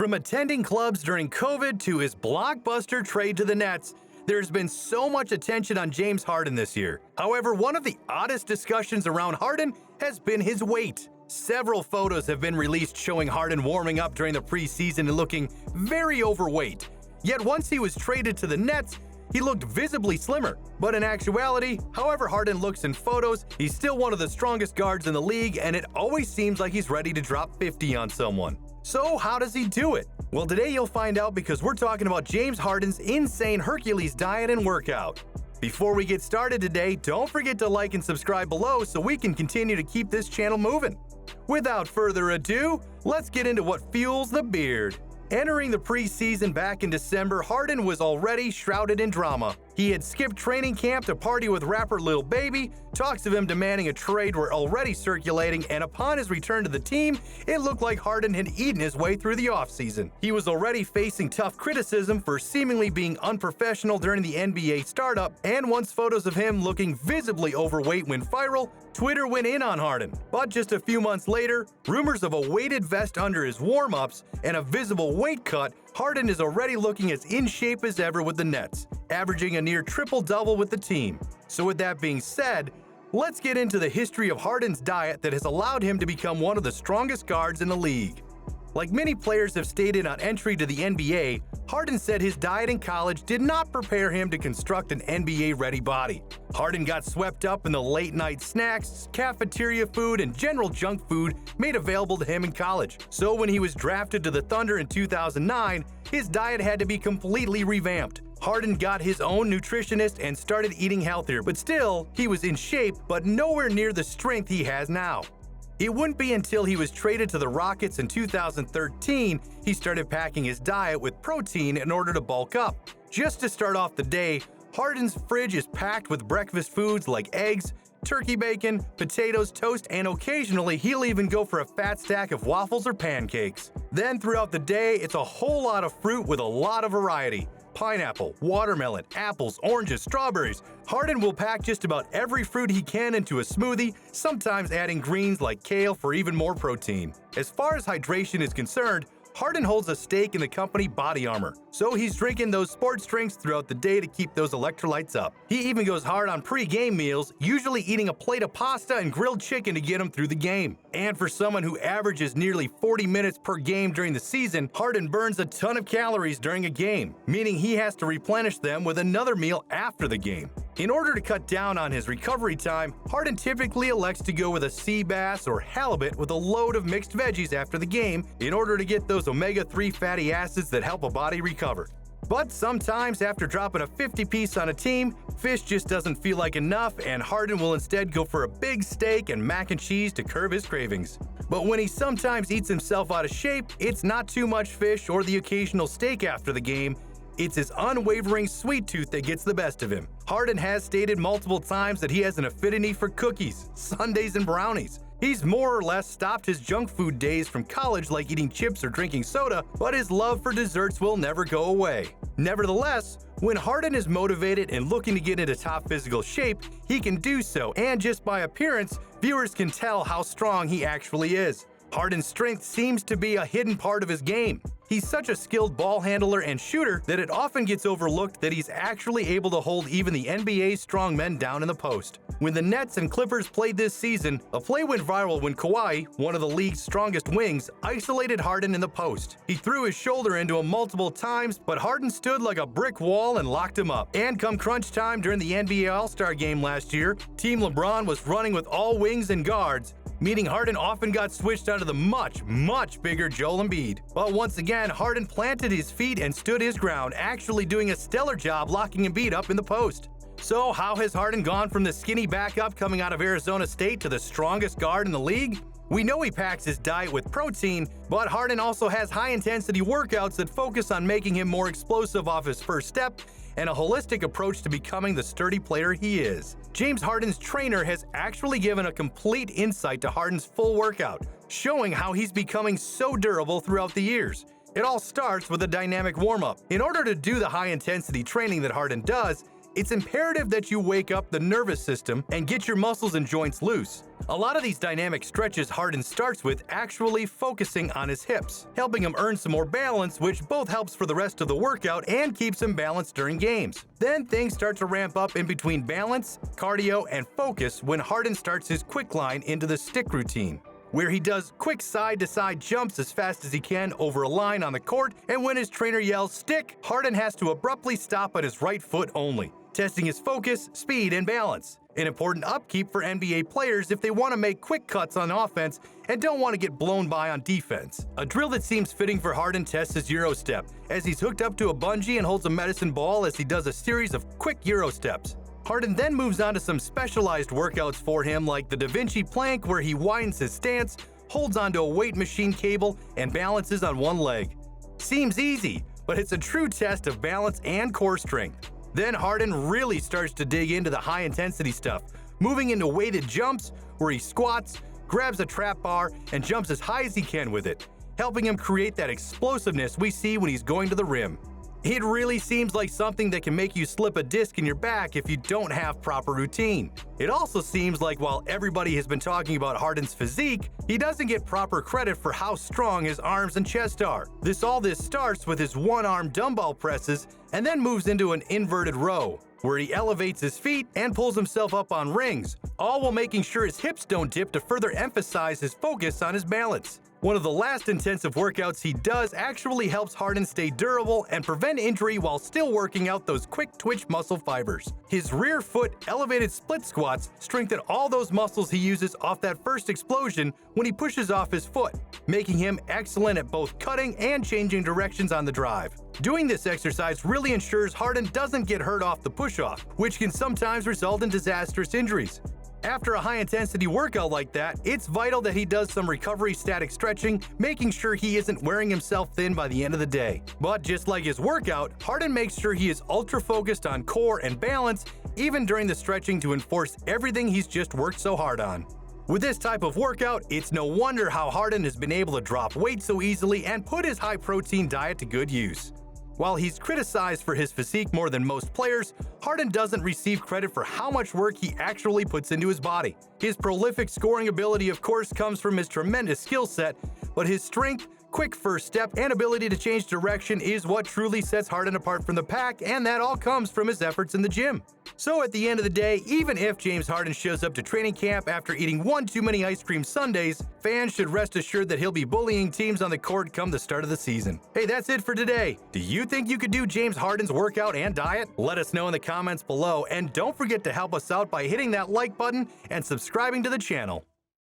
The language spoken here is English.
From attending clubs during COVID to his blockbuster trade to the Nets, there's been so much attention on James Harden this year. However, one of the oddest discussions around Harden has been his weight. Several photos have been released showing Harden warming up during the preseason and looking very overweight. Yet once he was traded to the Nets, he looked visibly slimmer. But in actuality, however Harden looks in photos, he's still one of the strongest guards in the league, and it always seems like he's ready to drop 50 on someone. So how does he do it? Well, today you'll find out because we're talking about James Harden's insane Hercules diet and workout. Before we get started today, don't forget to like and subscribe below so we can continue to keep this channel moving. Without further ado, let's get into what fuels the beard. Entering the preseason back in December, Harden was already shrouded in drama. He had skipped training camp to party with rapper Lil Baby. Talks of him demanding a trade were already circulating, and upon his return to the team, it looked like Harden had eaten his way through the offseason. He was already facing tough criticism for seemingly being unprofessional during the NBA startup, and once photos of him looking visibly overweight went viral, Twitter went in on Harden. But just a few months later, rumors of a weighted vest under his warm-ups and a visible weight cut, Harden is already looking as in shape as ever with the Nets, averaging a near triple-double with the team. So with that being said, let's get into the history of Harden's diet that has allowed him to become one of the strongest guards in the league. Like many players have stated on entry to the NBA, Harden said his diet in college did not prepare him to construct an NBA-ready body. Harden got swept up in the late-night snacks, cafeteria food, and general junk food made available to him in college. So when he was drafted to the Thunder in 2009, his diet had to be completely revamped. Harden got his own nutritionist and started eating healthier, but still, he was in shape, but nowhere near the strength he has now. It wouldn't be until he was traded to the Rockets in 2013 he started packing his diet with protein in order to bulk up. Just to start off the day, Harden's fridge is packed with breakfast foods like eggs, turkey bacon, potatoes, toast, and occasionally he'll even go for a fat stack of waffles or pancakes. Then throughout the day, it's a whole lot of fruit with a lot of variety. Pineapple, watermelon, apples, oranges, strawberries. Harden will pack just about every fruit he can into a smoothie, sometimes adding greens like kale for even more protein. As far as hydration is concerned, Harden holds a stake in the company Body Armor, so he's drinking those sports drinks throughout the day to keep those electrolytes up. He even goes hard on pre-game meals, usually eating a plate of pasta and grilled chicken to get him through the game. And for someone who averages nearly 40 minutes per game during the season, Harden burns a ton of calories during a game, meaning he has to replenish them with another meal after the game. In order to cut down on his recovery time, Harden typically elects to go with a sea bass or halibut with a load of mixed veggies after the game in order to get those omega-3 fatty acids that help a body recover. But sometimes after dropping a 50-piece on a team, fish just doesn't feel like enough, and Harden will instead go for a big steak and mac and cheese to curb his cravings. But when he sometimes eats himself out of shape, it's not too much fish or the occasional steak after the game. It's his unwavering sweet tooth that gets the best of him. Harden has stated multiple times that he has an affinity for cookies, sundaes, and brownies. He's more or less stopped his junk food days from college like eating chips or drinking soda, but his love for desserts will never go away. Nevertheless, when Harden is motivated and looking to get into top physical shape, he can do so, and just by appearance, viewers can tell how strong he actually is. Harden's strength seems to be a hidden part of his game. He's such a skilled ball handler and shooter that it often gets overlooked that he's actually able to hold even the NBA's strong men down in the post. When the Nets and Clippers played this season, a play went viral when Kawhi, one of the league's strongest wings, isolated Harden in the post. He threw his shoulder into him multiple times, but Harden stood like a brick wall and locked him up. And come crunch time during the NBA All-Star game last year, Team LeBron was running with all wings and guards, meaning Harden often got switched onto the much bigger Joel Embiid. But once again, Harden planted his feet and stood his ground, actually doing a stellar job locking Embiid up in the post. So how has Harden gone from the skinny backup coming out of Arizona State to the strongest guard in the league? We know he packs his diet with protein, but Harden also has high-intensity workouts that focus on making him more explosive off his first step and a holistic approach to becoming the sturdy player he is. James Harden's trainer has actually given a complete insight to Harden's full workout, showing how he's becoming so durable throughout the years. It all starts with a dynamic warm-up. In order to do the high-intensity training that Harden does, it's imperative that you wake up the nervous system and get your muscles and joints loose. A lot of these dynamic stretches Harden starts with actually focusing on his hips, helping him earn some more balance, which both helps for the rest of the workout and keeps him balanced during games. Then things start to ramp up in between balance, cardio, and focus when Harden starts his quick line into the stick routine, where he does quick side-to-side jumps as fast as he can over a line on the court, and when his trainer yells stick, Harden has to abruptly stop at his right foot only, testing his focus, speed, and balance. An important upkeep for NBA players if they want to make quick cuts on offense and don't want to get blown by on defense. A drill that seems fitting for Harden tests his Euro step, as he's hooked up to a bungee and holds a medicine ball as he does a series of quick Euro steps. Harden then moves on to some specialized workouts for him, like the Da Vinci plank, where he widens his stance, holds onto a weight machine cable, and balances on one leg. Seems easy, but it's a true test of balance and core strength. Then Harden really starts to dig into the high-intensity stuff, moving into weighted jumps where he squats, grabs a trap bar, and jumps as high as he can with it, helping him create that explosiveness we see when he's going to the rim. It really seems like something that can make you slip a disc in your back if you don't have proper routine. It also seems like while everybody has been talking about Harden's physique, he doesn't get proper credit for how strong his arms and chest are. This starts with his one-arm dumbbell presses and then moves into an inverted row, where he elevates his feet and pulls himself up on rings, all while making sure his hips don't dip to further emphasize his focus on his balance. One of the last intensive workouts he does actually helps Harden stay durable and prevent injury while still working out those quick twitch muscle fibers. His rear foot elevated split squats strengthen all those muscles he uses off that first explosion when he pushes off his foot, making him excellent at both cutting and changing directions on the drive. Doing this exercise really ensures Harden doesn't get hurt off the push-off, which can sometimes result in disastrous injuries. After a high-intensity workout like that, it's vital that he does some recovery static stretching, making sure he isn't wearing himself thin by the end of the day. But just like his workout, Harden makes sure he is ultra-focused on core and balance, even during the stretching, to enforce everything he's just worked so hard on. With this type of workout, it's no wonder how Harden has been able to drop weight so easily and put his high-protein diet to good use. While he's criticized for his physique more than most players, Harden doesn't receive credit for how much work he actually puts into his body. His prolific scoring ability, of course, comes from his tremendous skill set, but his strength, quick first step, and ability to change direction is what truly sets Harden apart from the pack, and that all comes from his efforts in the gym. So at the end of the day, even if James Harden shows up to training camp after eating one too many ice cream sundaes, fans should rest assured that he'll be bullying teams on the court come the start of the season. Hey, that's it for today. Do you think you could do James Harden's workout and diet? Let us know in the comments below, and don't forget to help us out by hitting that like button and subscribing to the channel.